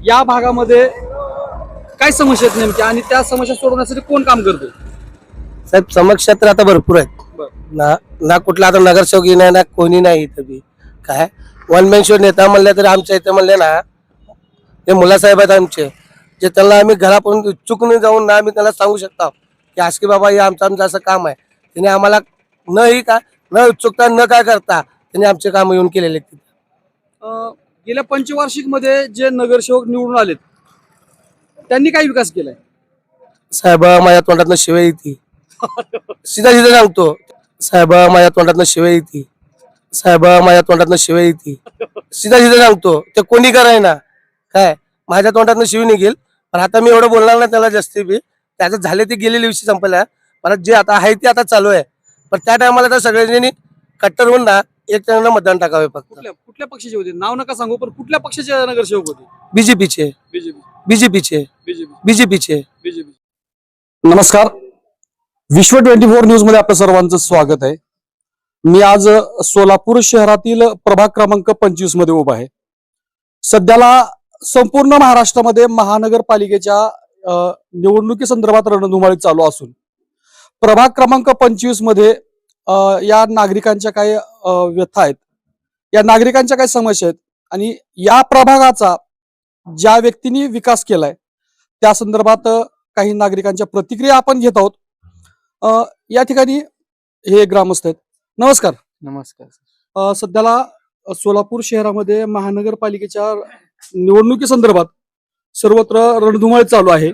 या भागामध्ये काय समस्या आहेत नेमक्या आणि त्या समस्या सोडवण्यासाठी कोण काम करतो? साहेब समस्या तर आता भरपूर आहेत ना. ना कुठला आता नगरसेवक नाही ना कोणी नाही इथं बी. काय वन मॅन शो नेता म्हणले तर आमच्या इथे म्हणले ना ते मुलासाहेब आहेत आमचे, जे त्यांना आम्ही घरापर्यंत चुकून जाऊन ना आम्ही त्यांना सांगू शकतो की आज की बाबा हे आमचं आमचं असं काम आहे. त्यांनी आम्हाला न ही का न उत्सुकता न काय करता त्यांनी आमचे काम येऊन केलेले आहेत. गेल्या पंचवार्षिक मध्ये जे नगरसेवक निवडून आलेत त्यांनी काय विकास केलाय? साहेब माझ्या तोंडातनं शिवाय येते, सीधा सीधा सांगतो. साहेब माझ्या तोंडातनं शिवाय येते, साहेब माझ्या तोंडातनं शिवाय येते, सीधा सीधा सांगतो. ते कोणी कराय ना काय माझ्या तोंडातनं शिवी निघेल. पण आता मी एवढं बोलणार नाही त्याला जास्ती बी. त्याचं झाले ते गेलेले विषय संपला. परत जे आता आहे ते आता चालू आहे. पण त्या टायमाला तर सगळ्यांनी कट्टर होऊन ना एक त्यांना मतदान टाकावे. फक्त कुठल्या पक्षाचे होते नाव नका सांगू, पण कुठल्या पक्षाचे नगरसेवक होते? बीजेपीचे बीजेपी बीजेपीचे बीजेपीचे बीजेपी. नमस्कार, विश्व 24 न्यूज मध्ये आपल्या सर्वांचं स्वागत आहे. मी आज सोलापूर शहरातील प्रभाग क्रमांक 25 मध्ये उभा आहे. सध्याला संपूर्ण महाराष्ट्रामध्ये महानगरपालिकेच्या निवडणुकी संदर्भात रणधुमाळी चालू असून प्रभाग क्रमांक 25 मध्ये या नागरिकांच्या काही व्यथा आहेत, या नागरिकांच्या काही समस्या आहेत आणि या प्रभागाचा ज्या व्यक्तींनी विकास केलाय त्या संदर्भात काही नागरिकांच्या प्रतिक्रिया आपण घेत आहोत. या ठिकाणी हे ग्रामस्थ आहेत. नमस्कार. नमस्कार. सध्याला सोलापूर शहरामध्ये महानगरपालिकेच्या निवडणुकी संदर्भात सर्वत्र रणधुमाळी चालू आहे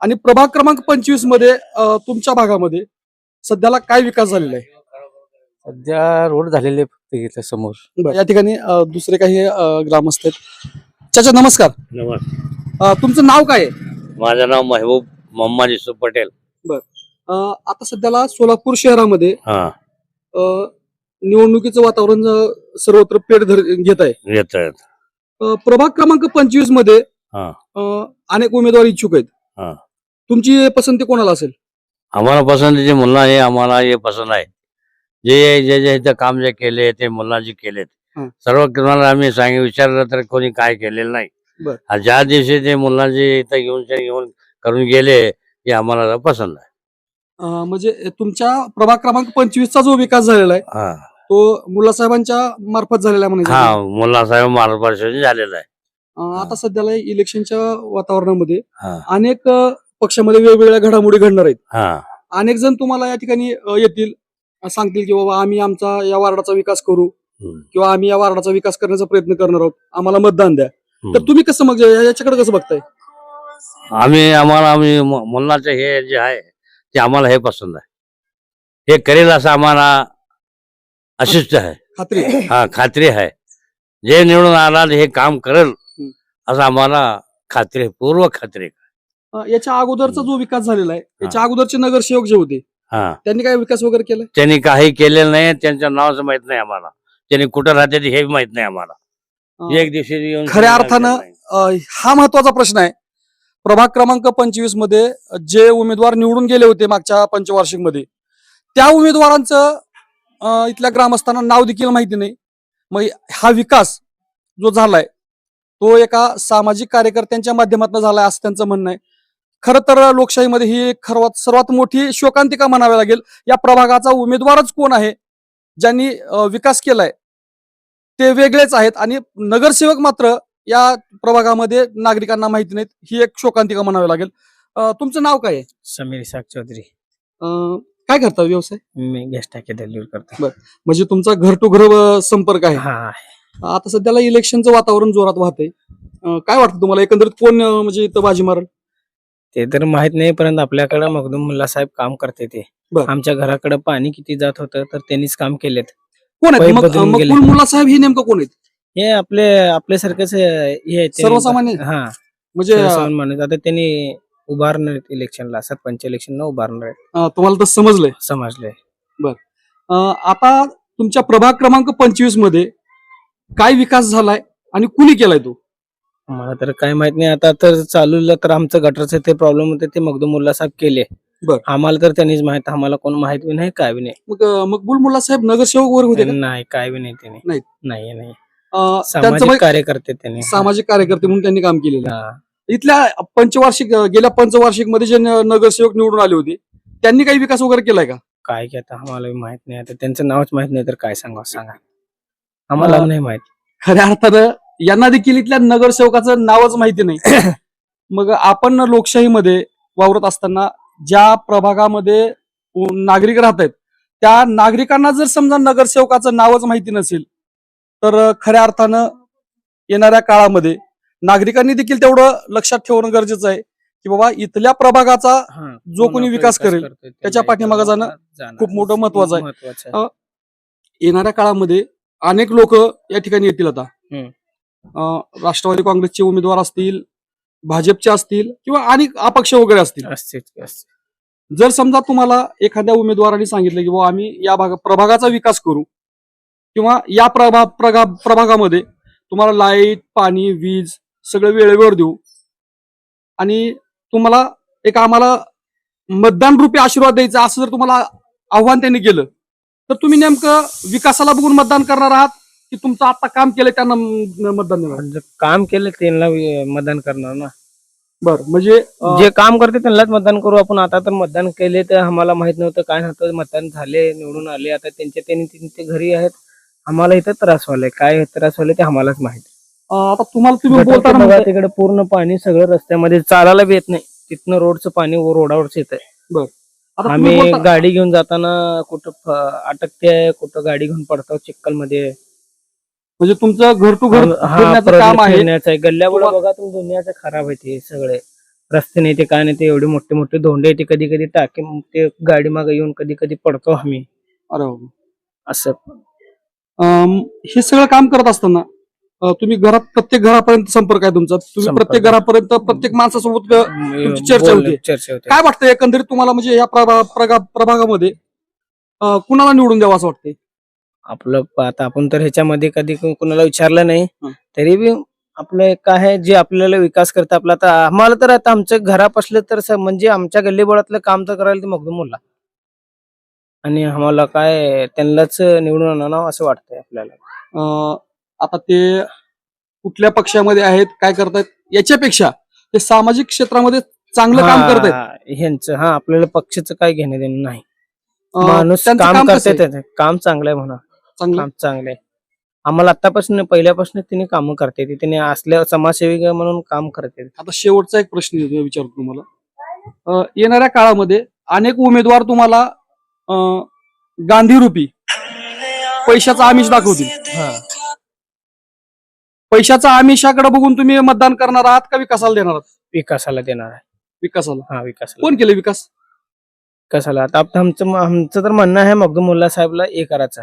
आणि प्रभाग क्रमांक 25 मध्ये तुमच्या भागामध्ये सध्याला काय विकास झालेला आहे? सध्या रोड झालेले फक्त इथे समोर. या ठिकाणी दुसरे काही ग्रामस्थ आहेत. चाचा नमस्कार. नमस्कार. तुमचं नाव काय आहे? माझं नाव महबूब मोहम्मद युसुफ पटेल. आता सध्याला सोलापूर शहरामध्ये हा निवडणुकीचं वातावरण सर्वत्र पेट घेत आहे. येत आहेत. प्रभाग क्रमांक 25 मध्ये हा. अनेक उमेदवार इच्छुक आहेत. हा. तुमची पसंती कोणाला असेल? आम्हाला पसंतीचे मुल्ला हे आम्हाला हे पसंत आहे. जे जे जे इथं काम जे केले ते मुल्लाजी केलेत. सर्व कोणाला आम्ही विचारलं तर कोणी काय केलेलं नाही. ज्या दिवशी ते मुल्लाजी इथं येऊन करून गेले हे आम्हाला पसंत आहे. म्हणजे तुमच्या प्रभाग क्रमांक 25 चा जो विकास झालेला आहे तो मुल्ला साहेबांच्या मार्फत झालेला आहे हा, मुल्ला साहेब मार्गदर्शन झालेला आहे. आता सध्याला इलेक्शनच्या वातावरणामध्ये अनेक पक्षामध्ये वेगवेगळ्या घडामोडी घडणार आहेत. अनेक जण तुम्हाला या ठिकाणी येतील, सांगतील की बाबा आम्ही आमचा या वार्डाचा विकास करू किंवा आम्ही या वार्डाचा विकास करण्याचा प्रयत्न करणार आहोत, आम्हाला मतदान द्या. तर तुम्ही कसं मग याच्याकडे कसं बघताय? आम्ही मुल्लाचे हे जे आहे ते आम्हाला हे पसंत आहे. हे करेल असं आम्हाला अशिष्ट आहे, खात्री? खात्री आहे. जे निवडून आला हे काम करेल असं आम्हाला खात्री आहे, पूर्व खात्री आहे. याच्या अगोदरचा जो विकास झालेला आहे, याच्या अगोदरचे नगरसेवक जे होते त्यांनी काय विकास वगैरे केला? त्यांनी काही केलेलं नाही. त्यांच्या नावाचं माहित नाही आम्हाला. त्यांनी कुठं राहते हे माहित नाही आम्हाला. एक दिवशी खऱ्या अर्थानं हा महत्वाचा प्रश्न आहे. प्रभाग क्रमांक 25 मध्ये जे उमेदवार निवडून गेले होते मागच्या पंचवार्षिक मध्ये त्या उमेदवारांचं इथल्या ग्रामस्थांना नाव देखील माहिती नाही. मग हा विकास जो झालाय तो एका सामाजिक कार्यकर्त्यांच्या माध्यमातून झालाय असं त्यांचं म्हणणं आहे. खरं तर लोकशाहीमध्ये ही सर्वात मोठी शोकांतिका म्हणावी लागेल. या प्रभागाचा उमेदवारच कोण आहे ज्यांनी विकास केलाय ते वेगळेच आहेत आणि नगरसेवक मात्र या प्रभागामध्ये नागरिकांना माहिती नाहीत. ही एक शोकांतिका म्हणावी लागेल. तुमचं नाव काय आहे? समीर इसाक चौधरी. काय करता व्यवसाय? मी गॅस टाकी डिलिव्हर करतो. म्हणजे तुमचा घर टू घर संपर्क आहे. आता सध्याला इलेक्शनचं वातावरण जोरात वाहतंय. काय वाटतं तुम्हाला एकंदरीत कोण म्हणजे इथं बाजी मारल? ते तर माहित नाही, परंतु आपल्याकडे मखदूम मुल्ला साहेब काम करते. ते आमच्या घराकडे पाणी किती जात होतं तर त्यांनीच काम केलेत. कोण आहेत मकबूल मुल्ला साहेब? हे नेमकं कोण आहेत? हे आपल्यासारखंच हे सर्वसामान्य. म्हणजे आता त्यांनी उभारणार इलेक्शनला, सरपंच इलेक्शनला उभारणार. तुम्हाला तर समजलंय? आता तुमच्या प्रभाग क्रमांक 25 मध्ये काय विकास झालाय आणि कुणी केलाय तो? मला तर काय माहित नाही. आता तर चालू तर आमचं गटरचं ते प्रॉब्लेम होते ते मखदूम मुल्ला साहेब केले. आम्हाला तर त्यांनीच माहित, आम्हाला कोण माहित बी नाही काय बी नाही. मग मकबूल मुल्ला साहेब नगरसेवक वर होते? नाही, काय बी नाही. त्यांनी नाही. त्यांचं सामाजिक म्हणजे कार्यकर्ते त्यांनी सामाजिक कार्यकर्ते म्हणून त्यांनी काम केलेलं आहे. हा. इथल्या गेल्या पंचवार्षिक मध्ये जे नगरसेवक निवडून आले होते त्यांनी काही विकास वगैरे केलाय का? काय की आता आम्हाला माहित नाही, आता त्यांचं नावच माहित नाही तर काय सांगा आम्हाला नाही माहित. खऱ्या अर्थानं यांना देखील इथल्या नगरसेवकाचं नावच माहिती नाही. मग आपण लोकशाहीमध्ये वावरत असताना ज्या प्रभागामध्ये नागरिक राहत आहेत त्या नागरिकांना जर समजा नगरसेवकाचं नावच माहिती नसेल तर खऱ्या अर्थानं येणाऱ्या काळामध्ये नागरिकांनी देखील तेवढं लक्षात ठेवणं गरजेचं आहे की बाबा इथल्या प्रभागाचा हा. जो कोणी विकास करेल करतोय त्याच्या पाठीमागं जाणं खूप मोठं महत्वाचं आहे. महत्वाचं येणाऱ्या काळामध्ये अनेक लोक या ठिकाणी येतील आता. राष्ट्रवादी काँग्रेसचे उमेदवार असतील, भाजपचे असतील किंवा अनेक अपक्ष वगैरे असतील. असतेच. जर समजा तुम्हाला एखाद्या उमेदवाराने सांगितलं की बाबा आम्ही या प्रभागाचा विकास करू किंवा या प्रभागामध्ये तुम्हाला लाईट, पाणी, वीज सगळं वेळेवर देऊ आणि तुम्हाला एक आम्हाला मतदान रूपी आशीर्वाद द्यायचा असं जर तुम्हाला आव्हान त्यांनी केलं तर तुम्ही नेमकं विकासाला बघून मतदान करणार आहात की तुमचं आता काम केलं त्यांना मतदान देणार? जर काम केलं त्यांना मतदान करणार ना. बरं, म्हणजे जे काम करते त्यांनाच मतदान करू आपण. आता तर मतदान केले तर आम्हाला माहित नव्हतं काय नव्हतं, मतदान झाले, निवडून आले, आता त्यांचे घरी आहेत. आम्हाला इथं त्रास व्हायलाय, काय त्रास व्हायला ते आम्हालाच माहित. आता तुम्ही बोलताना बघा म्हणताय- तिकडे पूर्ण पाणी सगळं रस्त्यामध्ये चालायला बी येत नाही, तिथनं रोडचं पाणी रोडावरच येत आहे. आता तुम्ही आम्ही बोलता- गाडी घेऊन जाताना कुठं अटकते, कुठं गाडी घेऊन पडतो चिक्कल मध्ये. म्हणजे तुमचं घर टू घर फिरण्याचं काम आहे. फिरण्याचं आहे. गल्ल्यामुळे तुम्हा- बघा तुम्ही दुनियाचं खराब आहे ते सगळे रस्ते नाही, ते काय नाही, ते एवढे मोठे मोठे धोंडे ते कधी कधी टाके ते गाडी मागे येऊन कधी कधी पडतो आम्ही अरे बाबा. असं. हे सगळं काम करत असताना तुम्ही प्रत्येक घरापर्यंत संपर्क आहे तुमचा, तुम्ही संपर्क. प्रत्येक घरापर्यंत प्रत्येक माणसासोबत तुमची चर्चा होते. चर्चा होते. काय वाटतं एकंदरीत तुम्हाला, म्हणजे या प्रभागामध्ये कुणाला निवडून द्यावं असं वाटतंय? आपलं आता आपण तर ह्याच्यामध्ये कधी कुणाला विचारलं नाही, हं. तरी बी आपलं काय आहे जे आपल्याला विकास करतं आपला. आता आम्हाला तर आता आमच्या घरापासलं तर म्हणजे आमच्या गल्लीबोळातलं काम तर करायला ते मगदूम मुल्ला, आणि आम्हाला काय त्यांनाच निवडून आणावं असं वाटतंय आपल्याला. आता ते कुठल्या पक्षामध्ये आहेत, काय करतायत याच्यापेक्षा ते सामाजिक क्षेत्रामध्ये चांगलं काम करतायत. ह्यांचं आपल्याला पक्षाचं काय घेणं देणं नाही. अं, माणूस त्यांचं काम कसं करते, आहे? त्याचं काम चांगलं आहे म्हणा. चांगलं. काम चांगलं आहे. आम्हाला आतापासून पहिल्यापासून तिने कामं करते, तिने असल्या समाजसेविक म्हणून काम करते. आता शेवटचा एक प्रश्न विचारतो तुम्हाला. येणाऱ्या काळामध्ये अनेक उमेदवार तुम्हाला गांधीरूपी पैशाचा आमिष दाखवतील. पैशाचा आमिषाकडे बघून तुम्ही मतदान करणार आहात का विकासाला देणार आहात? विकासाला देणार आहे. विकासाला. विकासाला. कोण केलं विकास? विकासाला आता आमचं तर म्हणणं आहे मगदूम मुल्ला साहेबला हे करायचं,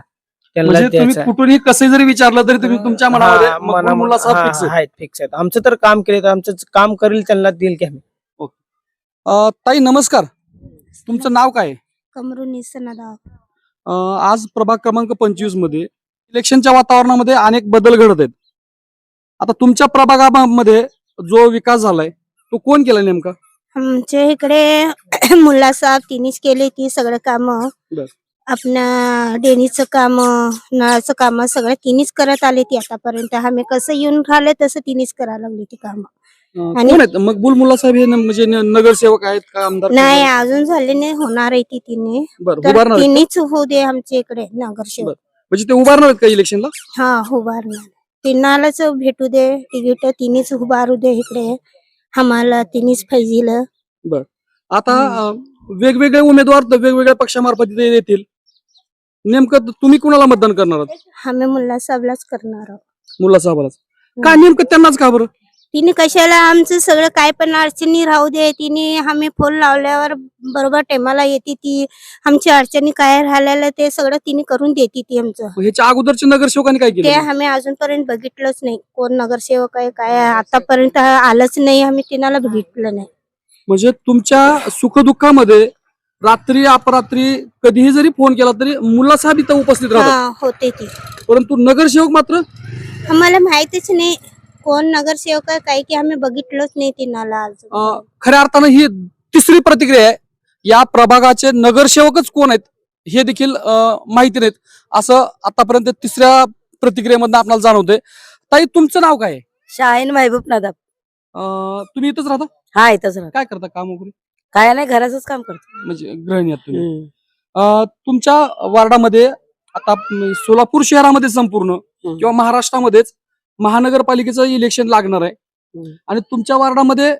त्यांना म्हणजे तुम्ही द्यायचं. कुठूनही कसं जरी विचारलं तरी तुम्ही तुमच्या मनामध्ये हा, मकबूल मुल्ला साहेब fix आहे. आहेत, फिक्स आहेत. आमचं तर काम केले तर आमचं काम करेल त्यांना देईल की आम्ही. ताई नमस्कार, तुमचं नाव काय आहे? कमरुनिसा नदाव. आज प्रभाग क्रमांक 25 मध्ये इलेक्शनच्या वातावरणामध्ये अनेक बदल घडत आहेत. आता तुमच्या प्रभागामध्ये जो विकास झालाय तो कोण केला नेमका? आमच्या इकडे मुल्ला साहेब तिनेच केले ती सगळं काम. बर. आपल्या डेनीचं काम, नळाचं काम सगळं तिनेच करत आले ती आतापर्यंत. आम्ही कसं येऊन राहिले तसं तिनेच करायला लागली ती काम. आणि- कोण आहेत मकबूल मुल्ला साहेब? हे म्हणजे नगरसेवक आहेत का आमदार? नाही अजून झाले नाही, होणार आहे ती तिने. बरं, तर उभारणार आहेत का? तिनेच होऊ दे आमच्या इकडे नगरसेवक. म्हणजे ते उभारणार आहेत का इलेक्शनला? हा उभारणार. तिनालाच भेटू दे तिकीट, तिनेच उभारू दे इकडे. आम्हाला तिनेच पाहिजे. आता वेगवेगळे उमेदवार वेगवेगळ्या पक्षामार्फत इथे येतील. नेमकं तुम्ही कुणाला मतदान करणार आहात? आम्ही मुल्ला साहेबलाच करणार आहोत. मुल्ला साहेबालाच का? नेमकं त्यांनाच का बरं? तिने कशाला आमचं सगळं काय पण अडचणी राहू दे, तिने आम्ही फोन लावल्यावर बरोबर टायमाला येते ती. आमच्या अडचणी काय राहिलेलं ते सगळं तिने करून देते ती आमचं. ह्याच्या अगोदरच्या नगरसेवकांनी काय ते केलं? आम्ही अजूनपर्यंत बघितलंच नाही, कोण नगरसेवक आहे काय आहे. आतापर्यंत आलंच नाही, आम्ही तिनाला बघितलं नाही. म्हणजे तुमच्या सुखदुःखामध्ये रात्री अपरात्री कधीही जरी फोन केला तरी मुल्ला साहेब इथं उपस्थित राहतात, हा होते ती. परंतु नगरसेवक मात्र आम्हाला माहितीच नाही कोण नगरसेवक आहे काय, की आम्ही बघितलंच नाही तिनाला आज. खऱ्या अर्थानं ही तिसरी प्रतिक्रिया आहे. या प्रभागाचे नगरसेवकच कोण आहेत हे देखील माहिती नाहीत असं आतापर्यंत तिसऱ्या प्रतिक्रियेमधनं आपल्याला जाणवते. ताई, तुमचं नाव काय आहे? शाहीन महबूब नदाब. तुम्ही इथंच राहता? हा, इथंच राहतो. काय करता काम वगैरे? काय नाही, घराचंच काम करतो. म्हणजे गृहिणी आहात तुम्ही. हम्म. तुमच्या वार्डामध्ये आता सोलापूर शहरामध्ये संपूर्ण किंवा महाराष्ट्रामध्येच महानगरपालिकेचं इलेक्शन लागणार आहे आणि तुमच्या वार्डामध्ये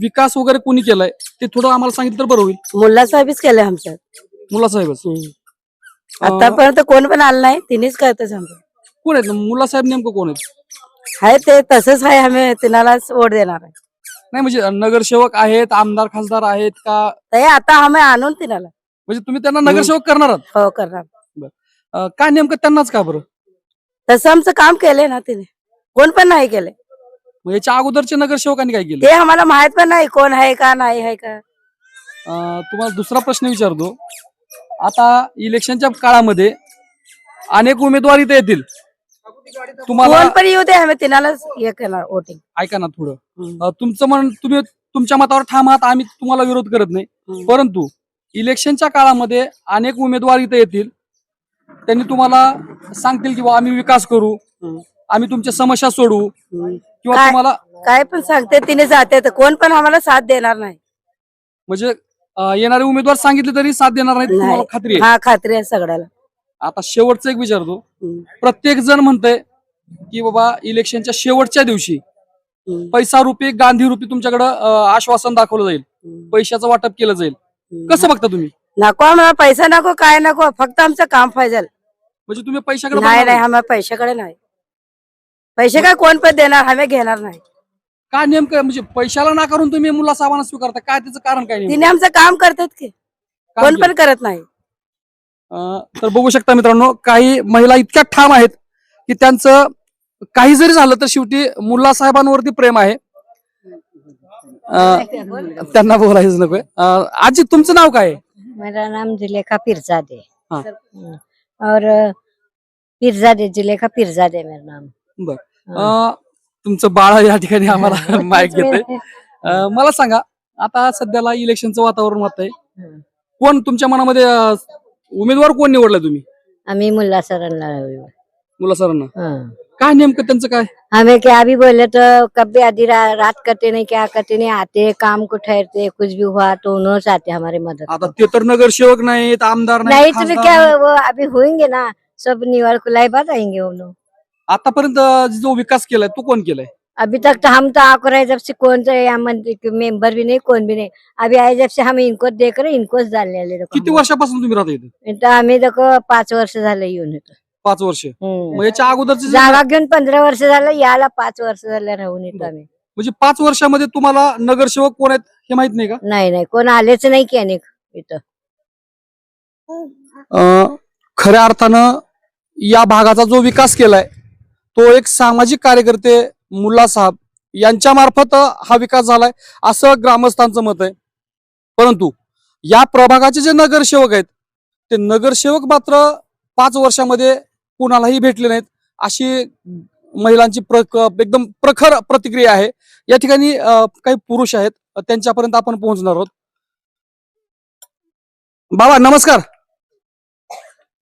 विकास वगैरे कोणी केलाय ते थोडं आम्हाला सांगितलं तर बरं होईल. मुल्ला साहेबच केलंय आमच्यात. मुल्ला साहेबच. आतापर्यंत कोण पण आलं नाही, तिनेच करतच आमचं. कोण आहेत मुल्ला साहेब? नेमकं कोण आहेत? आहे ते तसंच आहे, आम्ही तिनालाच वोट देणार आहे. नाही म्हणजे नगरसेवक आहेत, आमदार खासदार आहेत का? ते आता आम्ही आणून तिनाला. म्हणजे तुम्ही त्यांना नगरसेवक करणार आहात? हो, करणार. काय नेमकं त्यांनाच का बरं? तसं आमचं काम केलंय ना तिने, कोण पण नाही केलंय. मग याच्या अगोदरच्या नगरसेवकांनी काय केलं? ते आम्हाला माहित पण नाही कोण आहे का नाही आहे का. तुम्हाला दुसरा प्रश्न विचारतो. आता इलेक्शनच्या काळामध्ये अनेक उमेदवार इथे येतील. तुम्हाला कोण पण येऊ दे, आम्ही तिनालाच हे करणार वोटिंग. ऐका ना थोडं. तुमचं म्हण, तुम्ही तुमच्या मतावर ठाम आहात, आम्ही तुम्हाला विरोध करत नाही. परंतु इलेक्शनच्या काळामध्ये अनेक उमेदवार इथे येतील. त्यांनी तुम्हाला सांगतील की आम्ही विकास करू, आम्ही तुमच्या समस्या सोडवू किंवा काय- तुम्हाला काय पण सांगते तिने जाते, तर कोण पण आम्हाला साथ देणार नाही. म्हणजे येणारे उमेदवार सांगितले तरी साथ देणार नाहीत, तुम्हाला नाही. खात्री आहे? हा, खात्री आहे सगळ्याला. आता शेवटचं एक विचारतो. प्रत्येक जण म्हणतंय की बाबा इलेक्शनच्या शेवटच्या दिवशी पैसा रुपये गांधी रुपये तुमच्याकडं आश्वासन दाखवलं जाईल, पैशाचं वाटप केलं जाईल. कसं बघता तुम्ही? नको आम्हाला पैसा, नको काय नको, फक्त आमचं काम पाहिजे. म्हणजे तुम्ही पैशाकडे नाही बघणार नाही, नाही? आम्हाला पैशाकडे नाही. पैसे काय कोण पण देणार, आम्ही घेणार नाही. का नेमकं म्हणजे पैशाला नाकारून तुम्ही मुला साहेबांना स्वीकारता? काय त्याचं कारण काय नेमकं? तिने आमचं काम करतात की काम कोण केलं? पण करत नाही. तर बघू शकता मित्रांनो, काही महिला इतक्या ठाम आहेत की त्यांचं काही जरी झालं तर शेवटी मुल्ला साहेबांवरती प्रेम आहे. त्यांना बोलायचं नकोय. आजी, तुमचं नाव काय आहे? मेरा नाम जुलेखा पीरजादे। हाँ। और पीरजादे, जुलेखा पीरजादे मेरा नाम। तुमचं बाळ या ठिकाणी आम्हाला माईक घेते. मला सांगा, आता सध्याला इलेक्शनचं वातावरण होत आहे. कोण तुमच्या मनामध्ये उमेदवार कोण निवडला तुम्ही? अमी मुल्ला सरन मुल्ला सरांना. काय नेमकं त्यांचं काय? हमें क्या भी बोले तो कभी आधी रात करते नहीं, क्या करते नहीं, आते काम को ठहरते, कुछ भी हुआ तो उन्होंने आते हमारे मदद आता को। ते तर नगरसेवक नाहीत, आमदार नहीं नाहीत, तो खासदार क्या नाहीत. वो अभी होंगे ना, सब निवार खुलाई बात आएंगे वो लोग। आतापर्यंत जो विकास केलाय तो कोण केलाय? अभी तक तो हम तो आकर रहे जब से, कौन सा यहाँ मंत्री के मेंबर भी नहीं, कौन भी नहीं। अभी आए जब से हम इनको देख रहे, इनको डालने ले किती वर्षापासून तुम्ही राहता इथे? तो आम्ही देखो 5 वर्ष झालं येऊन येतो। 5 वर्ष. मग याच्या अगोदरचे जे- जागा घेऊन 15 वर्ष झालं, याला 5 वर्ष झालं राहून येतो आम्ही। म्हणजे 5 वर्षामध्ये तुम्हाला नगरसेवक कोण आहेत हे माहित नाही का? नाही नाही, कोण आलेच नाही की अनेक इथं। खऱ्या अर्थानं या भागाचा जो विकास केलाय तो एक सामाजिक कार्यकर्ते मुल्ला साहेब यांच्या मार्फत हा विकास झालाय असं ग्रामस्थांचं मत आहे. परंतु या प्रभागाचे जे नगरसेवक आहेत ते नगरसेवक मात्र 5 वर्षामध्ये कुणालाही भेटले नाहीत अशी महिलांची एकदम प्रखर प्रतिक्रिया आहे. या ठिकाणी काही पुरुष आहेत, त्यांच्यापर्यंत आपण पोहोचणार आहोत. बाबा नमस्कार,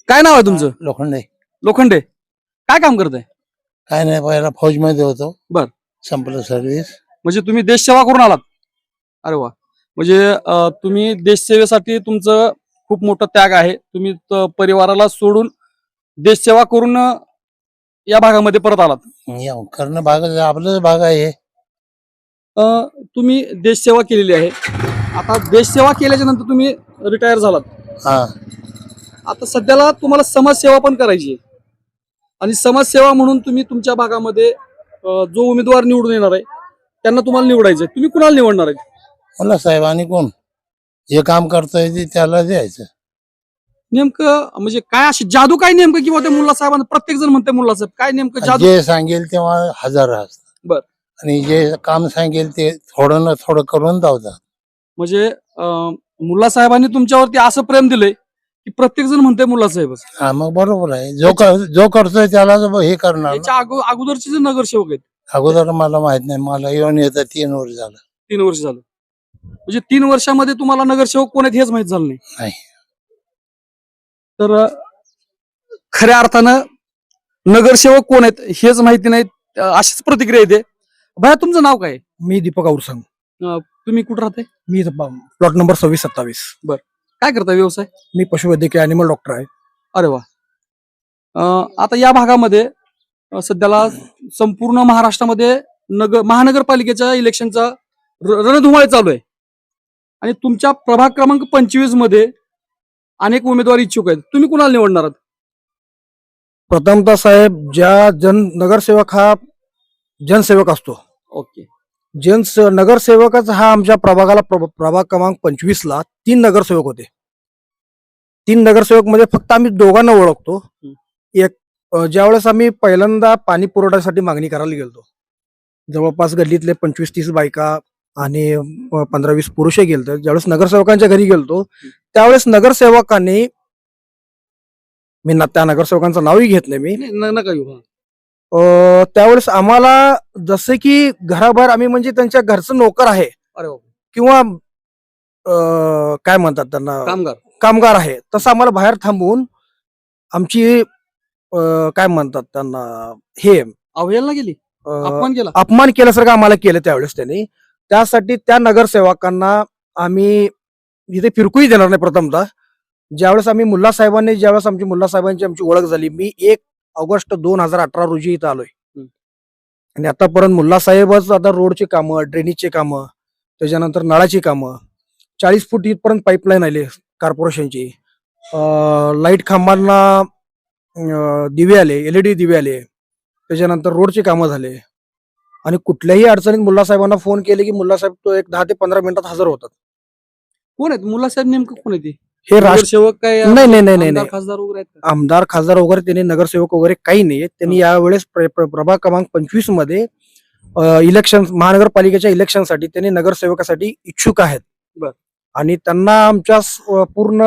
काय नाव आहे तुमचं? लोखंडे. लोखंडे. काय काम करताय? काय नाही, पहिला फौजमध्ये होतो. बर. संपलं सर्व्हिस. म्हणजे तुम्ही देश सेवा करून आलात? अरे वा. म्हणजे तुम्ही देश सेवेसाठी तुमचं खूप मोठं त्याग आहे. तुम्ही परिवाराला सोडून देश सेवा करून या भागामध्ये परत आलात. करणं भाग आपलाच भाग आहे. तुम्ही देश सेवा केलेली आहे. आता देश सेवा केल्याच्या नंतर तुम्ही रिटायर झालात. हा, आता सध्याला तुम्हाला समाजसेवा पण करायची आहे आणि समाजसेवा म्हणून तुम्ही तुमच्या भागामध्ये जो उमेदवार निवडून येणार आहे त्यांना तुम्हाला निवडायचं आहे. तुम्ही कुणाला निवडणार आहे? मुल्ला साहेब आणि कोण जे काम करतोय ते त्याला द्यायचं. नेमकं म्हणजे काय अशी जादू काय नेमकं किंवा ते मुल्ला साहेबांना प्रत्येक जण म्हणते मुल्ला साहेब, काय नेमकं जादू? जे सांगेल तेव्हा हजार असतात. बर. आणि जे काम सांगेल ते थोडं ना थोडं करून धावतात. म्हणजे मुल्ला साहेबांनी तुमच्यावरती असं प्रेम दिलंय की प्रत्येक जण म्हणते मुल्ला साहेबच. हा, मग बरोबर आहे. जो करतोय त्याला हे करणार याच्या ना. अगोदरचे जे नगरसेवक आहेत अगोदर मला माहित नाही, मला येऊन येतं 3 वर्ष झालं. 3 वर्ष झालं. म्हणजे 3 वर्षामध्ये तुम्हाला नगरसेवक कोण आहेत हेच माहित झालं नाही. नाही. तर खऱ्या अर्थानं नगरसेवक कोण आहेत हेच माहिती नाही, अशीच प्रतिक्रिया येते. भया तुमचं नाव काय? मी दीपक औरसंग. तुम्ही कुठं राहताय? मी प्लॉट नंबर 26-27. काय करता व्यवसाय? मी पशुवैद्यकीय अॅनिमल डॉक्टर आहे. अरे वा. आता या भागामध्ये सध्याला संपूर्ण महाराष्ट्रामध्ये महानगरपालिकेच्या इलेक्शनचा रणधुमाळी चालू आहे आणि तुमच्या प्रभाग क्रमांक 25 मध्ये अनेक उमेदवार इच्छुक आहेत. तुम्ही कुणाला निवडणार आहात? प्रथमतः साहेब, नगरसेवक हा जनसेवक असतो. ओके. नगरसेवकच हा आमच्या प्रभाग क्रमांक 25ला 3 नगरसेवक होते. 3 नगरसेवक मध्ये फक्त आम्ही दोघांना ओळखतो. ज्यावेळेस आम्ही पहिल्यांदा पाणी पुरवठ्यासाठी मागणी करायला गेलतो, जवळपास गल्लीतले 25-30 बायका आणि 15-20 पुरुषही गेलतो. ज्यावेळेस नगरसेवकांच्या घरी गेलतो त्यावेळेस नगरसेवकांनी, मी त्या नगरसेवकांचं नावही घेत नाही मी, नका घेऊ. त्यावेळेस आम्हाला जसे की घराबाहेर आम्ही म्हणजे त्यांच्या घरचं नोकर आहे अरे वा. किंवा काय म्हणतात त्यांना, कामगार आहे, तसं आम्हाला बाहेर थांबवून आमची काय म्हणतात त्यांना, हे अवहेलना केली, अपमान केला. अपमान केल्यासारखं आम्हाला केलं त्यावेळेस त्यांनी. त्यासाठी त्या नगरसेवकांना आम्ही इथे फिरकूही देणार नाही. प्रथमतः ज्यावेळेस आमची मुल्ला साहेबांची आमची ओळख झाली, मी 1 ऑगस्ट 2018 रोजी इथं आलोय आणि आतापर्यंत मुल्ला साहेबच आता रोडची कामं, ड्रेनेजची कामं, त्याच्यानंतर नळाची कामं, 40 फूट इथपर्यंत पाईपलाईन आली कॉर्पोरेशनची, लाईट खांबांना दिवे आले, LED दिवे आले, त्याच्यानंतर रोडची कामं झाले आणि कुठल्याही अडचणीत मुल्ला साहेबांना फोन केले की मुल्ला साहेब तो 10 ते 15 मिनिटात हजर होतात. कोण आहेत मुल्ला साहेब? नेमकं कोण आहे ते? हे नगरसेवक काय? नाही, आमदार, खासदार वगैरे आहेत का? आमदार खासदार वगैरे त्यांनी, नगरसेवक वगैरे काही नाहीये. त्यांनी यावेळेस प्रभाग क्रमांक 25 मध्ये इलेक्शन, महानगरपालिकेच्या इलेक्शनसाठी त्यांनी नगरसेवकासाठी इच्छुक आहेत. आणि त्यांना आमच्या पूर्ण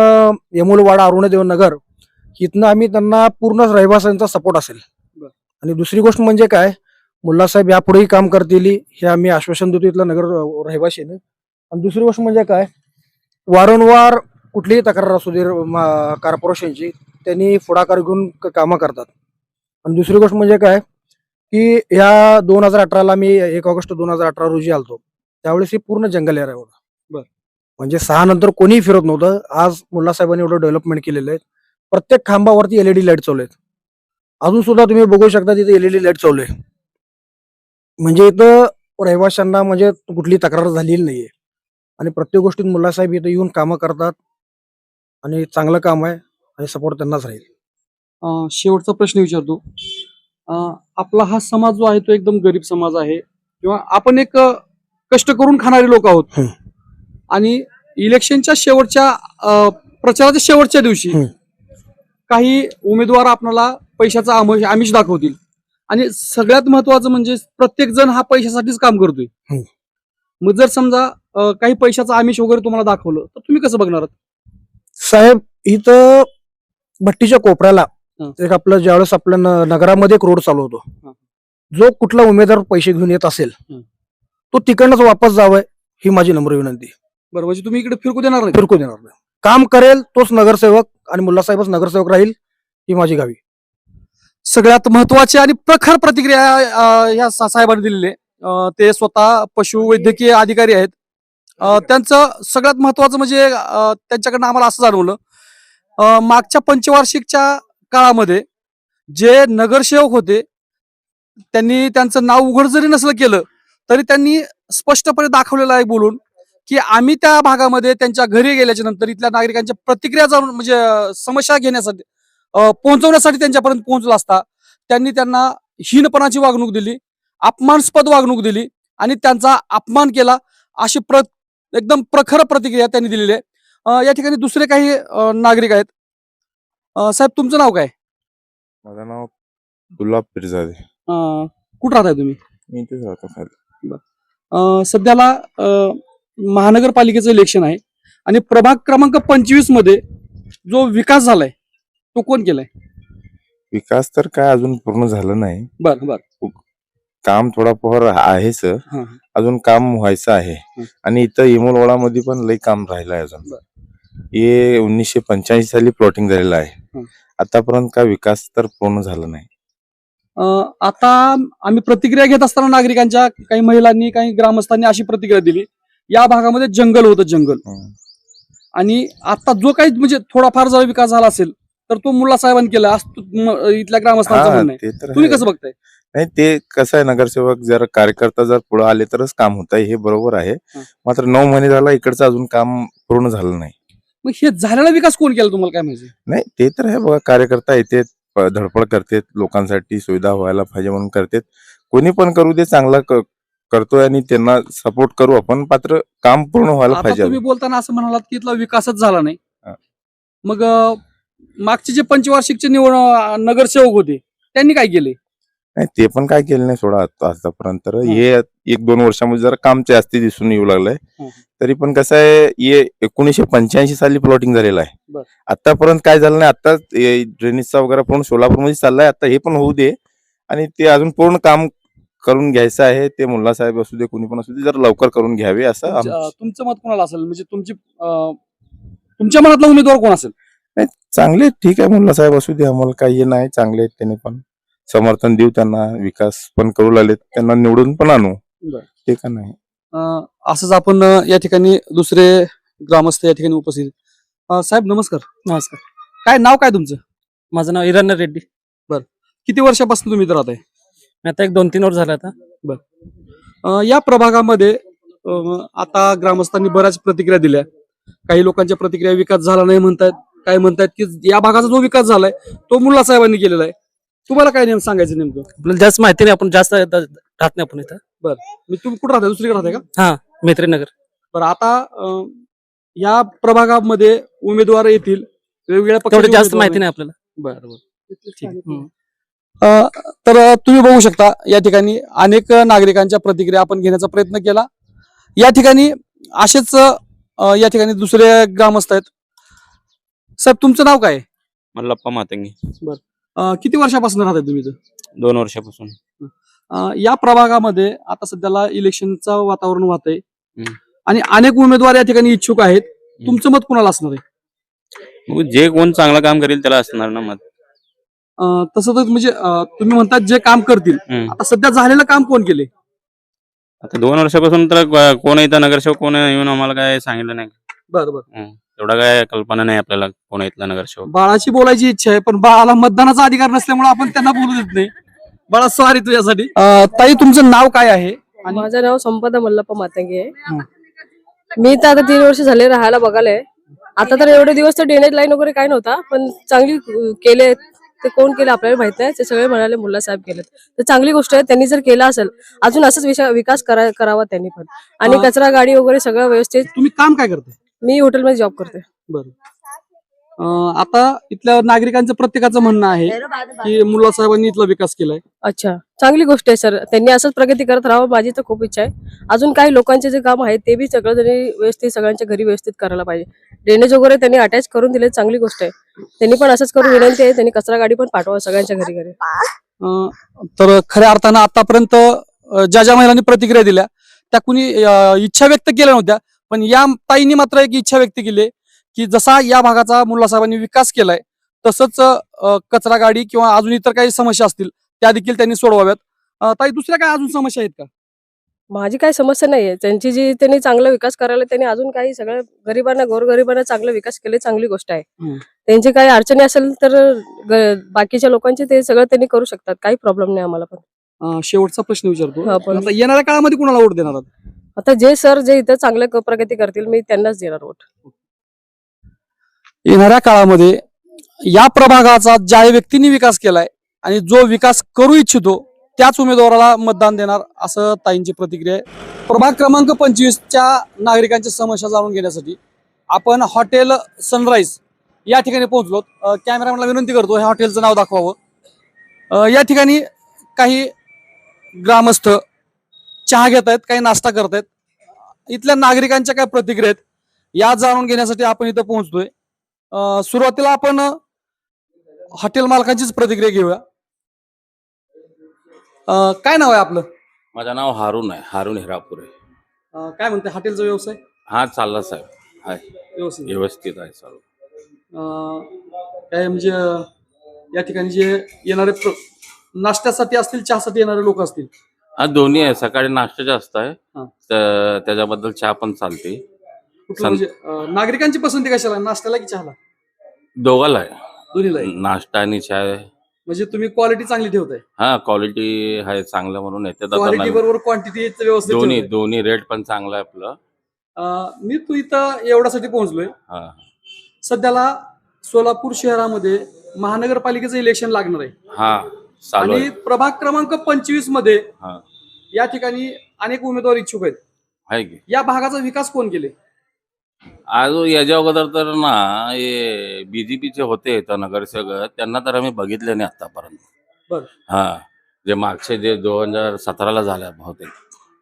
यमुलवाडा, अरुणदेव नगर इथनं आम्ही त्यांना पूर्ण रहिवाशांचा सपोर्ट असेल. आणि दुसरी गोष्ट म्हणजे काय, मुल्ला साहेब यापुढेही काम करतील हे आम्ही आश्वासन देतो इथल्या नगर रहिवाशीने. आणि दुसरी गोष्ट म्हणजे काय, वारंवार कुठलीही तक्रार असू दे कॉर्पोरेशनची, त्यांनी पुढाकार घेऊन कामं करतात. आणि दुसरी गोष्ट म्हणजे काय की ह्या 2018ला मी 1 ऑगस्ट 2018 रोजी आलतो, त्यावेळेस ही पूर्ण जंगल एरिया होता. म्हणजे 6 नंतर कोणीही फिरत नव्हतं. आज मुल्ला साहेबांनी एवढं डेव्हलपमेंट केलेलं आहे. प्रत्येक खांबावरती LED लाईट चालू आहेत. अजून सुद्धा तुम्ही बघू शकता तिथे LED लाईट चालू आहे. म्हणजे इथं रहिवाशांना म्हणजे कुठली तक्रार झालेली नाहीये आणि प्रत्येक गोष्टीत मुल्ला साहेब इथं येऊन कामं करतात आणि चांगलं काम आहे आणि सपोर्ट त्यांनाच राहील. शेवटचा प्रश्न विचारतो. आपला हा समाज जो आहे तो एकदम गरीब समाज आहे, किंवा आपण एक कष्ट करून खाणारे लोक आहोत आणि इलेक्शनच्या प्रचाराच्या शेवटच्या दिवशी काही उमेदवार आपल्याला पैशाचा आमिष दाखवतील आणि सगळ्यात महत्वाचं म्हणजे प्रत्येक जण हा पैशासाठीच काम करतोय. मग जर समजा काही पैशाचं आमिष वगैरे तुम्हाला दाखवलं तर तुम्ही कसं बघणार? साहेब, इथं भट्टीच्या कोपऱ्याला एक आपलं, ज्यावेळेस आपल्या नगरामध्ये एक रोड चालू होतो, जो कुठला उमेदवार पैसे घेऊन येत असेल तो तिकडनंच वापस जावं ही माझी नम्र विनंती. बरं, म्हणजे तुम्ही इकडे फिरकू देणार नाही? फिरकू देणार नाही. काम करेल तोच नगरसेवक आणि मुल्ला साहेबच नगरसेवक राहील ही माझी गावी. सगळ्यात महत्वाची आणि प्रखर प्रतिक्रिया या साहेबांनी दिलेली आहे. ते स्वतः पशुवैद्यकीय अधिकारी आहेत. त्यांचं सगळ्यात महत्वाचं म्हणजे त्यांच्याकडनं आम्हाला असं जाणवलं, मागच्या पंचवार्षिकच्या काळामध्ये जे नगरसेवक होते त्यांनी त्यांचं नाव उघड जरी नसलं केलं तरी त्यांनी स्पष्टपणे दाखवलेलं आहे बोलून की आम्ही त्या भागामध्ये त्यांच्या घरी गेल्याच्या नंतर इथल्या नागरिकांच्या प्रतिक्रिया जाणून, म्हणजे समस्या घेण्यासाठी, पोहोचवण्यासाठी त्यांच्यापर्यंत पोहोचला असता त्यांनी त्यांना हीनपणाची वागणूक दिली, अपमानास्पद वागणूक दिली आणि त्यांचा अपमान केला, अशी एकदम प्रखर प्रतिक्रिया त्यांनी दिलेली आहे. या ठिकाणी दुसरे काही नागरिक आहेत. साहेब, तुमचं नाव काय? माझं नाव गुलाब पिरजादे. कुठं राहताय तुम्ही? मी इथेच राहतो खाली. सध्याला महानगरपालिकेचं इलेक्शन आहे आणि प्रभाग क्रमांक 25 मध्ये जो विकास झालाय तो कोण केलाय? विकास तर काय अजून पूर्ण झालं नाही. बर. काम थोडाफार आहेच, अजून काम व्हायचं आहे. आणि इथं येमोलवाडामध्ये पण लई काम राहिलं आहे अजून. हे 1985 साली प्लॉटिंग झालेलं आहे. आतापर्यंत काय विकास तर पूर्ण झाला नाही. आता आम्ही प्रतिक्रिया घेत असताना नागरिकांच्या काही महिलांनी काही ग्रामस्थांनी अशी प्रतिक्रिया दिली, या भागामध्ये जंगल होतं जंगल, आणि आता जो काही म्हणजे थोडाफार जर विकास झाला असेल तर तो मुल्ला साहेबांनी केला असं इथल्या ग्रामस्थांचं हा, म्हणणं आहे. ते तर तुम्ही आहे. कसं बघताय? नाही, ते कसं आहे, नगरसेवक जर कार्यकर्ता जर पुढे आले तरच काम होत आहे, हे बरोबर आहे. मात्र 9 महिने झाला इकडचं अजून काम पूर्ण झालं नाही. मग हे झालेला विकास कोण केला तुम्हाला काय माहिती? नाही, ते तर आहे बघा, कार्यकर्ता येते, धडपड करतेत, लोकांसाठी सुविधा व्हायला पाहिजे म्हणून करतेत. कोणी पण करू दे, चांगला करतोय आणि त्यांना सपोर्ट करू आपण, मात्र काम पूर्ण व्हायला आता पाहिजे. तुम्ही बोलताना असं म्हणालात की इथला विकासच झाला नाही. हा. मग मागचे जे पंचवार्षिकचे नगरसेवक होते त्यांनी काय केले? नाही, ते पण काय केलं नाही सोडा आतापर्यंत तर. हे 1-2 वर्षामध्ये जरा काम जास्ती दिसून येऊ लागलंय. तरी पण कसं आहे, हे 1985 साली प्लॉटिंग झालेलं आहे. बरं. आतापर्यंत काय झालं नाही. आता ड्रेनेजचा वगैरे पूर्ण सोलापूरमध्ये चाललाय. आता हे पण होऊ दे, आणि ते अजून पूर्ण काम करून घ्यायचं आहे. ते मुल्ला साहेब असू दे, कोणी पण असू दे, जर लवकर करून घ्यावे असं तुमचं मत कोणाला असेल, म्हणजे तुमच्या मनातला उमेदवार कोण असेल? चांगले, ठीक आहे, मुल्ला साहेब असू दे, आम्हाला काही हे नाही, चांगले आहेत, त्यांनी पण समर्थन देऊ त्यांना, विकास पण करू लागले, त्यांना निवडून पण आणू. बरं. ते का नाही. असंच आपण या ठिकाणी दुसरे ग्रामस्थ या ठिकाणी उपस्थित आहेत. साहेब नमस्कार. नमस्कार. काय नाव काय तुमचं? माझं नाव इरान रेड्डी. किती वर्षापासून तुम्ही इथं राहताय? मी आता 1-2-3 वर्ष झालं आता. या प्रभागामध्ये आता ग्रामस्थांनी बऱ्याच प्रतिक्रिया दिल्या. काही लोकांच्या प्रतिक्रिया विकास झाला नाही म्हणतायत, काही म्हणतायत की या भागाचा जो विकास झालाय तो मुल्ला साहेबांनी केलेला आहे. तुम्हाला काय सांगायचं नेमकं? आपल्याला जास्त माहिती नाही, आपण जास्त राहत नाही आपण इथं. मी तुम्ही कुठं राहताय? दुसरीकडे राहताय का? मैत्रीनगर. बरं, आता या प्रभागामध्ये उमेदवार येतील, वेगवेगळ्या तेवढी पक्षाचे जास्त उमेदवार माहिती आहेत. नाही आपल्याला. बरं. ठीक आहे. तर तुम्ही बघू शकता या ठिकाणी अनेक नागरिकांच्या प्रतिक्रिया आपण घेण्याचा प्रयत्न केला. या ठिकाणी असेच या ठिकाणी दुसरे ग्रामस्थ आहेत. साहेब तुमचं नाव काय आहे? मल्लप्पा मातंगी. किती वर्षापासून राहताय तुम्ही इथं? 2 वर्षापासून. या प्रभागामध्ये आता सध्याला इलेक्शनचं वातावरण वाहतंय हम्म. आणि अनेक उमेदवार या ठिकाणी इच्छुक आहेत. तुमचं मत कुणाला असणार आहे? मग जे कोण चांगलं काम करेल त्याला असणार ना मत. तसं तर म्हणजे तुम्ही म्हणतात जे काम करतील, आता सध्या झालेलं काम कोण केले? आता 2 वर्षापासून तर कोण इथं नगरसेवक कोण येऊन आम्हाला काय सांगितलं नाही. बरं. एवढा काय कल्पना नाही आपल्याला कोण इथला नगरसेवक. बाळाची बोलायची इच्छा आहे, पण बाळाला मतदानाचा अधिकार नसल्यामुळे आपण त्यांना बोलू देत नाही. बाळा सॉरी तुझ्यासाठी. ताई तुमचं नाव काय आहे? माझं नाव संपदा मल्लप्पा मातंगी आहे. मी तर आता 3 वर्ष झाले राहायला बघायला. आता तर एवढे दिवस तर ड्रेनेज लाईन वगैरे काय नव्हता, पण चांगली केले. ते कोण केलं आपल्याला माहित नाही, ते सगळे म्हणाले मुल्ला साहेब केलेत. तर चांगली गोष्ट आहे. त्यांनी जर केला असेल अजून असंच विकास करावा त्यांनी पण. आणि कचरा गाडी वगैरे सगळं व्यवस्थित. तुम्ही काम काय करते? मी हॉटेलमध्ये जॉब करते. बरं. आता इथल्या नागरिकांचं प्रत्येकाचं म्हणणं आहे की मुल्ला साहेबांनी इथला विकास केलाय. अच्छा, चांगली गोष्ट आहे सर. त्यांनी असंच प्रगती करत राहावं, माझी तर खूप इच्छा आहे. अजून काही लोकांचे जे काम आहे ते बी सगळं त्यांनी व्यवस्थित सगळ्यांच्या घरी व्यवस्थित करायला पाहिजे. ड्रेनेज वगैरे त्यांनी अटॅच करून दिले, चांगली गोष्ट आहे. त्यांनी पण असंच करून विनंती आहे, त्यांनी कचरा गाडी पण पाठवा सगळ्यांच्या घरी घरी. तर खऱ्या अर्थानं आतापर्यंत ज्या ज्या महिलांनी प्रतिक्रिया दिल्या त्या कुणी इच्छा व्यक्त केल्या नव्हत्या, पण या ताईंनी मात्र एक इच्छा व्यक्त केली की जसा या भागाचा मुल्ला साहेबांनी विकास केलाय तसंच कचरा गाडी किंवा अजून इतर काही समस्या असतील त्या देखील त्यांनी सोडवाव्यात. ताई दुसऱ्या काय अजून समस्या आहेत का? माझी काही समस्या नाहीये. त्यांची जी त्यांनी चांगला विकास करायला, त्यांनी अजून काही सगळं गरिबांना गोरगरिबांना चांगला विकास केले, चांगली गोष्ट आहे. त्यांची काही अडचणी असेल तर बाकीच्या लोकांचे ते सगळं त्यांनी करू शकतात, काही प्रॉब्लेम नाही आम्हाला पण. शेवटचा प्रश्न विचारतो, पण आता येणाऱ्या काळामध्ये कुणाला वोट देणार आहात? आता जे सर जे इथं चांगल्या प्रगती करतील मी त्यांनाच देणार वोट. येणाऱ्या काळामध्ये या प्रभागाचा ज्या व्यक्तींनी विकास केलाय आणि जो विकास करू इच्छितो त्याच उमेदवाराला मतदान देणार असं ताईंची प्रतिक्रिया आहे. प्रभाग क्रमांक 25च्या नागरिकांच्या समस्या जाणून घेण्यासाठी आपण हॉटेल सनराईज या ठिकाणी पोहोचलो. कॅमेरामॅनला विनंती करतो ह्या हॉटेलचं नाव दाखवावं. या ठिकाणी काही ग्रामस्थ चहा घेत आहेत, काही नाश्ता करत आहेत. इथल्या नागरिकांच्या काय प्रतिक्रिया आहेत या जाणून घेण्यासाठी आपण इथं पोहोचतोय. सुरुवातीला आपण हॉटेल मालकांचीच प्रतिक्रिया घेऊया. काय नाव आहे आपलं? माझं नाव हारून आहे, हारून हिरापुरे. काय म्हणते हॉटेलचा व्यवसाय? हा चालला साहेब, हाय व्यवस्थित आहे चालू. काय म्हणजे या ठिकाणी जे येणारे नाश्त्यासाठी असतील, चहासाठी येणारे लोक असतील? हा दोन्ही आहे. सकाळी नाश्ता जास्त आहे हा. तर त्याच्याबद्दल चहा पण चालते. कुठलं म्हणजे नागरिकांची पसंती कशाला, नाश्त्याला की चहाला? दोघाला आहे. दोन्हीला आहे. नाश्ता आणि चहा आहे. म्हणजे तुम्ही क्वालिटी चांगली ठेवताय, हा क्वालिटी आहे चांगलं म्हणून येते आता क्वालिटी नवीन. बरोबर क्वांटिटी व्यवस्थित दोन्ही ठेवताय. दोन्ही रेट पण चांगला आहे आपलं. मी तू इथं एवढ्यासाठी पोहोचलोय. हा सध्याला सोलापूर शहरामध्ये महानगरपालिकेचं इलेक्शन लागणार आहे हा चालू आणि आहे. प्रभाग क्रमांक 25 मध्ये हा या ठिकाणी अनेक उमेदवार इच्छुक आहेत. आहे की या भागाचा विकास कोण केले? आज याच्या अगोदर तर ना हे बीजेपीचे होते तर नगरसेवक, त्यांना तर आम्ही बघितले नाही आतापर्यंत. बरं. हा जे मागचे जे 2017ला झाले बहुतेक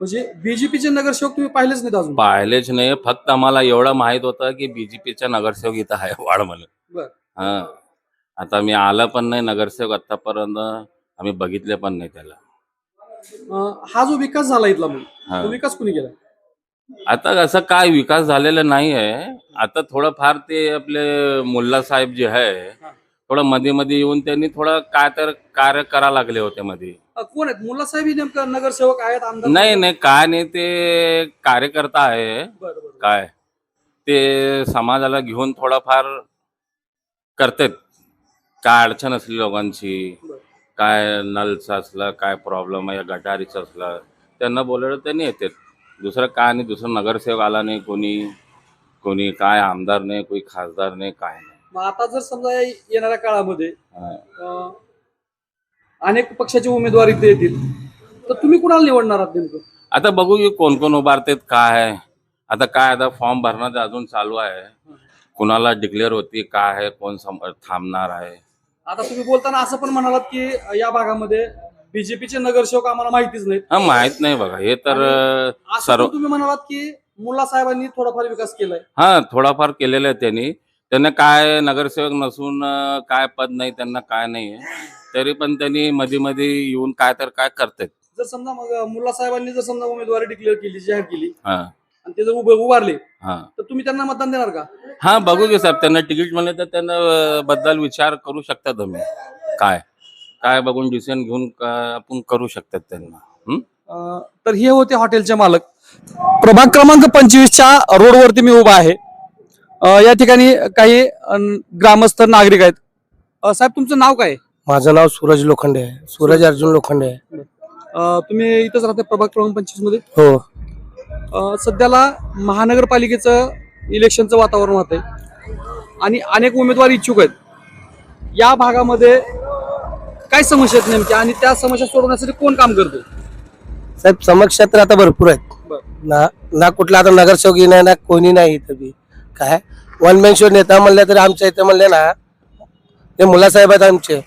म्हणजे बीजेपीचे नगरसेवक तुम्ही पाहिलेच नाहीत अजून? पाहिलेच नाही. फक्त आम्हाला एवढं माहित होतं की बीजेपीचा नगरसेवक इथं आहे वाढ म्हणून. बरं. हा आता मी आला पण नाही नगरसेवक आतापर्यंत, आम्ही बघितले पण नाही त्याला. हा जो विकास झाला इथला मग हा. तो विकास कोणी केला? आता असं काय विकास झालेला नाही आहे. आता थोडंफार ते आपले मुल्ला साहेब जे आहे थोडं मध्ये मध्ये येऊन त्यांनी थोडं काय तर कार्य करा लागले होते मध्ये. कोण आहेत मुल्ला साहेब? ही नेमकं नगरसेवक आहेत, आमदार? नाही नाही काय नाही, ते कार्यकर्ता आहे. बरं, बरं. काय ते समाजाला घेऊन थोडाफार करतात. काय अडचण असली लोकांची, बरं. काय नलचं असलं, काय प्रॉब्लेम आहे गटारीचं असलं, त्यांना बोलवलं त्यांनी येतात. दुसरं काय नाही. दुसरं नगरसेवक आला नाही, कोणी काय आमदार नाही, कोणी खासदार नाही, काय नाही. मग आता जर समजा येणाऱ्या काळामध्ये हा. अनेक पक्षाचे उमेदवार इथे येतील तर तुम्ही कुणाला निवडणार आहात नेमकं? आता बघू की कोण कोण उभारतात काय आहे. आता फॉर्म भरणं अजून चालू आहे. कुणाला डिक्लेअर होती काय आहे, कोण थांबणार आहे. आता तुम्ही बोलताना असं पण म्हणालात की या भागामध्ये बीजेपीचे नगरसेवक आम्हाला माहितीच नाहीत. हा माहित नाही बघा हे तर असं सर्व. पण तुम्ही म्हणालात की मुल्ला साहेबांनी थोडाफार विकास केलाय. हा थोडाफार केलेलं आहे त्यांना काय नगरसेवक नसून काय पद नाही त्यांना, काय नाही आहे तरी पण त्यांनी मध्ये मध्ये येऊन काय तर काय करतात. जर समजा मग मुल्ला साहेबांनी जर समजा उमेदवारी डिक्लेअर केली, जाहीर केली हा आणि ते जर उभारले हा तर तुम्ही त्यांना मतदान देणार का? हा बघू की साहेब, त्यांना तिकीट मिळालं तर त्यांना बद्दल विचार करू शकता तुम्ही. काय बघून डिसिजन घेऊन आपण करू शकतात त्यांना. तर हे होते हॉटेलचे मालक. प्रभाग क्रमांक 25च्या रोडवरती मी उभा आहे. या ठिकाणी काही ग्रामस्थ नागरिक आहेत. साहेब तुमचं नाव काय? माझं नाव सूरज लोखंडे आहे, सूरज अर्जुन लोखंडे आहे. तुम्ही इथंच राहता प्रभाग क्रमांक 25 मध्ये? हो. सध्याला महानगरपालिकेचं इलेक्शनचं वातावरण होत आहे आणि अनेक उमेदवार इच्छुक आहेत. या भागामध्ये काय समस्या आहेत नेमक्या आणि त्या समस्या सोडवण्यासाठी कोण काम करतो? साहेब समस्या तर आता भरपूर आहेत ना कुठला आता नगरसेवक नाही ना कोणी नाही इथं बी. काय वन मॅन शो नेता म्हणले तरी आमच्या इथे म्हणले ना ते मुला साहेब आहेत आमचे,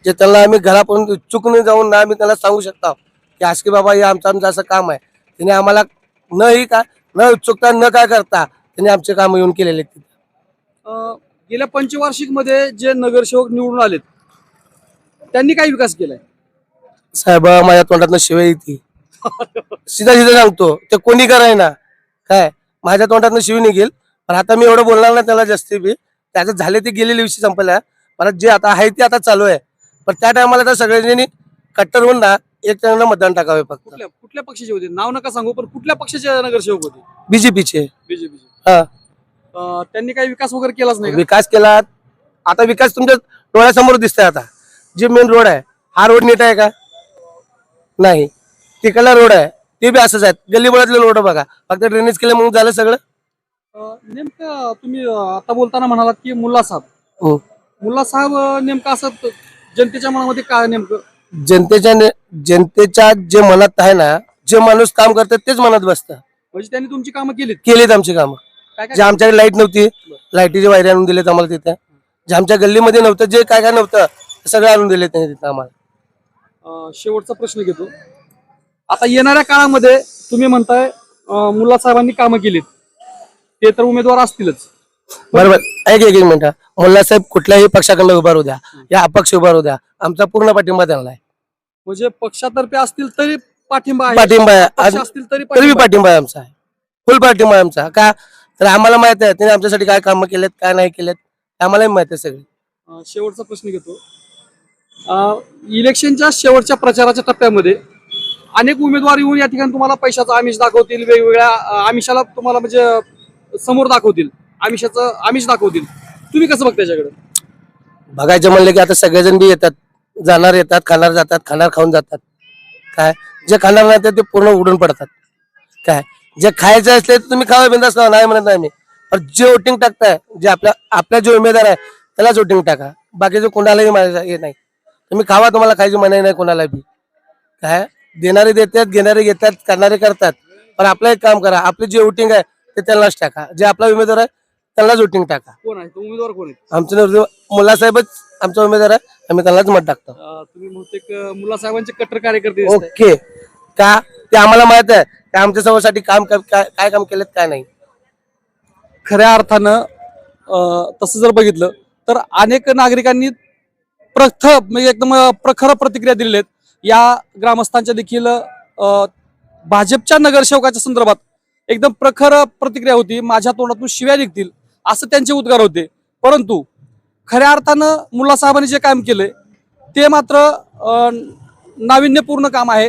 जे त्यांना आम्ही घरापर्यंत चुकून जाऊन ना आम्ही त्यांना सांगू शकतो की आज की बाबा हे आमचं असं काम आहे. त्यांनी आम्हाला न उत्सुकता न काय करता त्यांनी आमचे काम येऊन केलेले आहेत. गेल्या पंचवार्षिक मध्ये जे नगरसेवक निवडून आलेत त्यांनी काय विकास केलाय? साहेब माझ्या तोंडातनं शिवाय येते सीधा सांगतो, ते कोणी कराय ना काय माझ्या तोंडातनं शिवी निघेल. पण आता मी एवढं बोलणार ना त्याला जास्ती बी, त्याचं झाले ते गेलेले विषय संपला. परत जे आता आहे ते आता चालू आहे. पण त्या टायमाला तर सगळ्यांनी कट्टर होऊन ना एक त्यांना मतदान टाकावे. फक्त कुठल्या पक्षाचे होते नाव नका सांगू, पण कुठल्या पक्षाचे नगरसेवक होते? बीजेपीचे. बीजेपीचे. हा. त्यांनी काही विकास वगैरे केलाच नाही का? विकास केला. आता विकास तुमच्या डोळ्यासमोर दिसतंय. आता जे मेन रोड आहे हा रोड नीट आहे का? नाही. तिकडला रोड आहे ते बी असंच आहेत. गल्लीबोळातले रोड बघा, फक्त ड्रेनेज केलं म्हणून झालं सगळं. नेमकं तुम्ही आता बोलताना म्हणालात की मुल्ला साहेब. हो. मुल्ला साहेब नेमकं असं जनतेच्या मनामध्ये काय नेमकं? जनतेच्या जे मनात आहे ना, जे माणूस काम करतात तेच मनात बसतं. म्हणजे त्यांनी तुमची कामं केलीत आमची कामं. काय काय जे आमच्याकडे लाईट नव्हती, लाईटीचे वायरे आणून दिलेत आम्हाला तिथे. जे आमच्या गल्लीमध्ये नव्हतं, जे काय नव्हतं ते सगळं आणून दिले त्यांनी तिथं आम्हाला. शेवटचा प्रश्न घेतो. आता येणाऱ्या काळामध्ये तुम्ही म्हणताय मुल्ला साहेबांनी कामं केलीत, ते तर उमेदवार असतीलच. बरोबर. एक मिनिट. मुल्ला साहेब कुठल्याही पक्षाकडनं उभारू द्या या अपक्ष उभारू द्या, आमचा पूर्ण पाठिंबा त्यांना आहे. म्हणजे पक्षातर्फे असतील तरी पाठिंबा आहे, पाठिंबा आहे. पक्ष असतील तरी तरी बी पाठिंबा आहे आमचा, फुल पाठिंबा आहे आमचा. का तर आम्हाला माहित आहे त्यांनी आमच्यासाठी काय कामं केलेत काय नाही केलेत आम्हालाही माहित आहे सगळे. शेवटचा प्रश्न घेतो. इलेक्शनच्या शेवटच्या प्रचाराच्या टप्प्यामध्ये अनेक उमेदवार येऊन या ठिकाणी तुम्हाला पैशाचं आमिष दाखवतील, वेगवेगळ्या आमिषाला तुम्हाला म्हणजे समोर दाखवतील, आमिष दाखवतील. तुम्ही कसं बघता त्याच्याकडे? बघायचं म्हणलं की आता सगळेजण बी येतात, जाणार येतात, खाणार जातात, खाणार खाऊन जातात. काय जे खाणार नाही ते पूर्ण उडून पडतात. काय जे खायचं असले तर तुम्ही खावा, बिंदास खावा, नाही म्हणत नाही मी. पण जे वोटिंग टाकताय, जे आपल्या जे उमेदवार आहे त्यालाच वोटिंग टाका. बाकीचं कोणालाही हे नाही. तुम्ही खावा, तुम्हाला खायची मनाई नाही कोणाला बी. काय देणारे देतात, घेणारे घेतात, करणारे करतात. पण आपलं एक काम करा, आपली जे वोटिंग आहे ते त्यांनाच टाका. जे आपला उमेदवार आहे त्यांनाच वोटिंग टाका. कोण आहे तो उमेदवार? कोण आहे? आमचे मुलासाहेबच आमचा उमेदवार आहे, आम्ही त्यांनाच मत टाकतो. तुम्ही बहुतेक मुलासाहेबांचे कट्टर कार्यकर्ते दिसताय. ओके. का ते आम्हाला माहित आहे की आमच्या समाजासाठी काय काम केलेत काय नाही. खऱ्या अर्थानं तसं जर बघितलं तर अनेक नागरिकांनी म्हणजे एकदम प्रखर प्रतिक्रिया दिलेल्या आहेत. या ग्रामस्थांच्या देखील भाजपच्या नगरसेवकाच्या संदर्भात एकदम प्रखर प्रतिक्रिया होती. माझ्या तोंडातून शिव्या निघतील असं त्यांचे उद्गार होते. परंतु खऱ्या अर्थानं मुल्ला साहेबांनी जे काम केलंय ते मात्र नाविन्यपूर्ण काम आहे,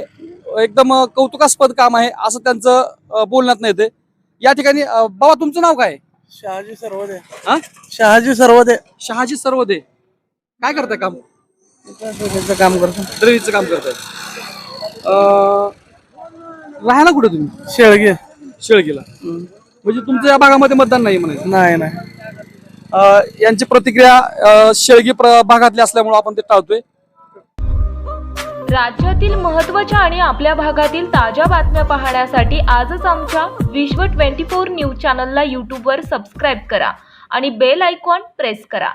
एकदम कौतुकास्पद काम आहे असं त्यांचं बोलण्यात नाही येते. या ठिकाणी बाबा तुमचं नाव काय? शहाजी सर्वदे. हा? शहाजी सर्वदे. शहाजी सर्वदे. काय करताय काम? काम करतो. ड्रेनेजचं काम करताय. राहायला कुठे तुम्ही? शेळगे. शेळगीला. म्हणजे तुमच्या या भागामध्ये मतदान नाही म्हणायचं? नाही. यांची प्रतिक्रिया शेळगी भागातली असल्यामुळे आपण ते टाळतोय. राज्यातील महत्त्वाच्या आणि आपल्या भागातील ताज्या बातम्या पाहण्यासाठी आजच आमच्या विश्व 24 न्यूज चॅनलला यूट्यूबवर सबस्क्राईब करा आणि बेल आयकॉन प्रेस करा.